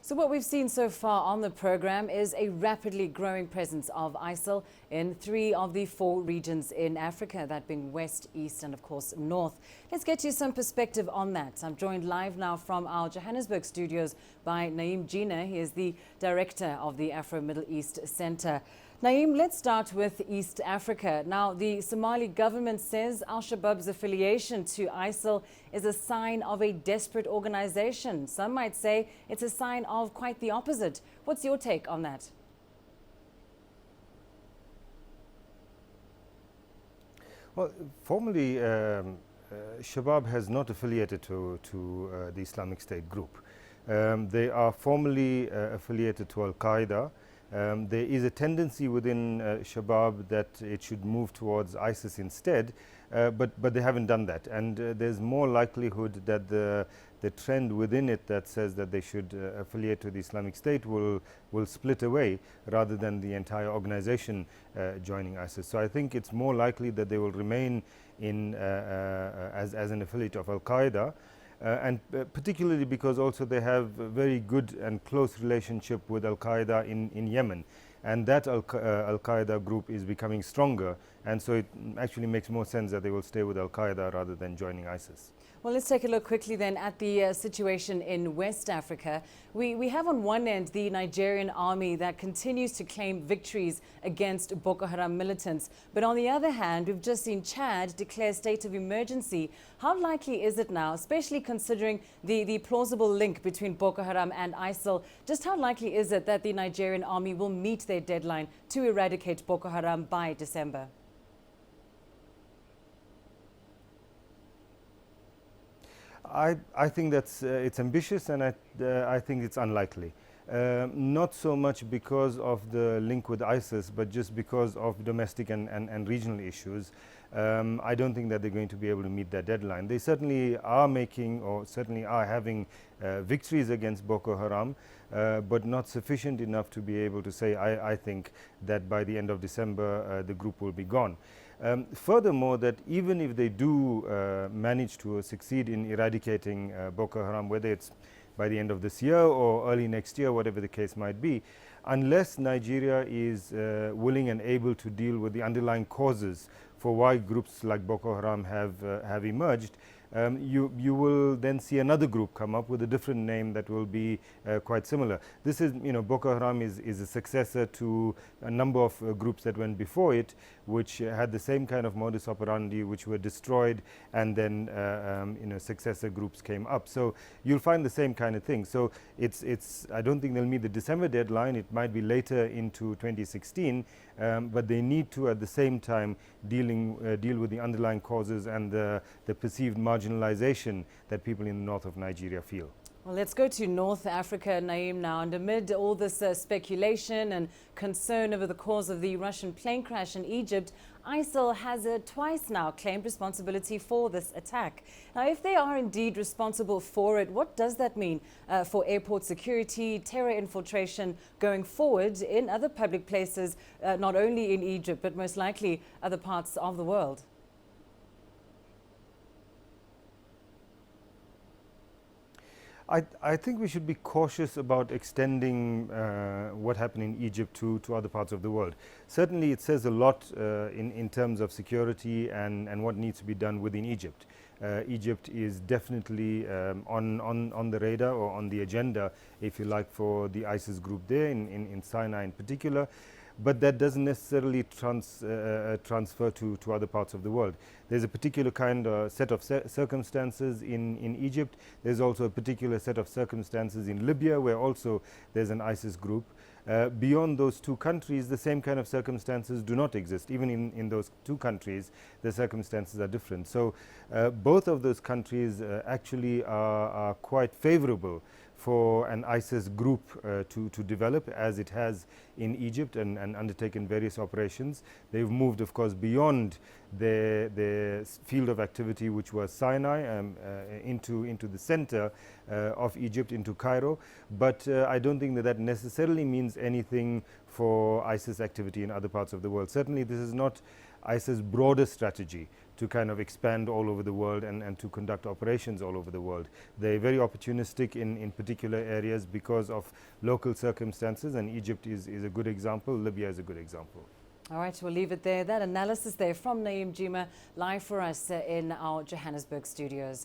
So what we've seen so far on the program is a rapidly growing presence of ISIL in 3 of the 4 regions in Africa, that being West, East and of course North. Let's get you some perspective on that. I'm joined live now from our Johannesburg studios by Jeena. He is the director of the Afro-Middle East Centre. Naeem, let's start with East Africa. Now, the Somali government says Al-Shabaab's affiliation to ISIL is a sign of a desperate organization. Some might say it's a sign of quite the opposite. What's your take on that? Well, formally, Shabaab has not affiliated to the Islamic State group. They are formally affiliated to Al-Qaeda. There is a tendency within Shabaab that it should move towards ISIS instead, but they haven't done that. And there's more likelihood that the trend within it that says that they should affiliate to the Islamic State will split away rather than the entire organization joining ISIS. So I think it's more likely that they will remain in as an affiliate of Al-Qaeda. And particularly because also they have a very good and close relationship with Al-Qaeda in Yemen. And that Al-Qaeda group is becoming stronger. And so it actually makes more sense that they will stay with Al-Qaeda rather than joining ISIS. Well, let's take a look quickly then at the situation in West Africa. We have on one end the Nigerian army that continues to claim victories against Boko Haram militants. But on the other hand, we've just seen Chad declare state of emergency. How likely is it now, especially considering the plausible link between Boko Haram and ISIL, just how likely is it that the Nigerian army will meet their deadline to eradicate Boko Haram by December? I think that's it's ambitious, and I think it's unlikely. Not so much because of the link with ISIS, but just because of domestic and regional issues. I don't think that they're going to be able to meet that deadline. They certainly are making, or certainly are having victories against Boko Haram, but not sufficient enough to be able to say, I think, that by the end of December the group will be gone. Furthermore, that even if they do manage to succeed in eradicating Boko Haram, whether it's by the end of this year or early next year, whatever the case might be, unless Nigeria is willing and able to deal with the underlying causes for why groups like Boko Haram have emerged, you will then see another group come up with a different name that will be quite similar. This is, Boko Haram is a successor to a number of groups that went before it, which had the same kind of modus operandi, which were destroyed, and then successor groups came up. So you'll find the same kind of thing. So I don't think they'll meet the December deadline. It might be later into 2016, but they need to at the same time deal with the underlying causes and the perceived marginalization that people in the north of Nigeria feel. Well, let's go to North Africa, Naeem, now. And amid all this speculation and concern over the cause of the Russian plane crash in Egypt, ISIL has twice now claimed responsibility for this attack. Now, if they are indeed responsible for it, what does that mean for airport security, terror infiltration going forward in other public places, not only in Egypt, but most likely other parts of the world? I think we should be cautious about extending what happened in Egypt to other parts of the world. Certainly it says a lot in terms of security and what needs to be done within Egypt. Egypt is definitely on the radar, or on the agenda, if you like, for the ISIS group there in Sinai in particular. But that doesn't necessarily transfer to other parts of the world. There's a particular kind of set of circumstances in Egypt. There's also a particular set of circumstances in Libya, where also there's an ISIS group. Beyond those two countries, the same kind of circumstances do not exist. Even in those two countries, the circumstances are different. So both of those countries actually are quite favorable for an ISIS group to develop, as it has in Egypt, and undertaken various operations. They've moved, of course, beyond their field of activity, which was Sinai, into the center of Egypt, into Cairo. But I don't think that necessarily means anything for ISIS activity in other parts of the world. Certainly this is not ISIS' broader strategy to kind of expand all over the world and to conduct operations all over the world. They're very opportunistic in particular areas because of local circumstances, and Egypt is a good example. Libya is a good example. All right, we'll leave it there. That analysis there from Naeem Jeena, live for us in our Johannesburg studios.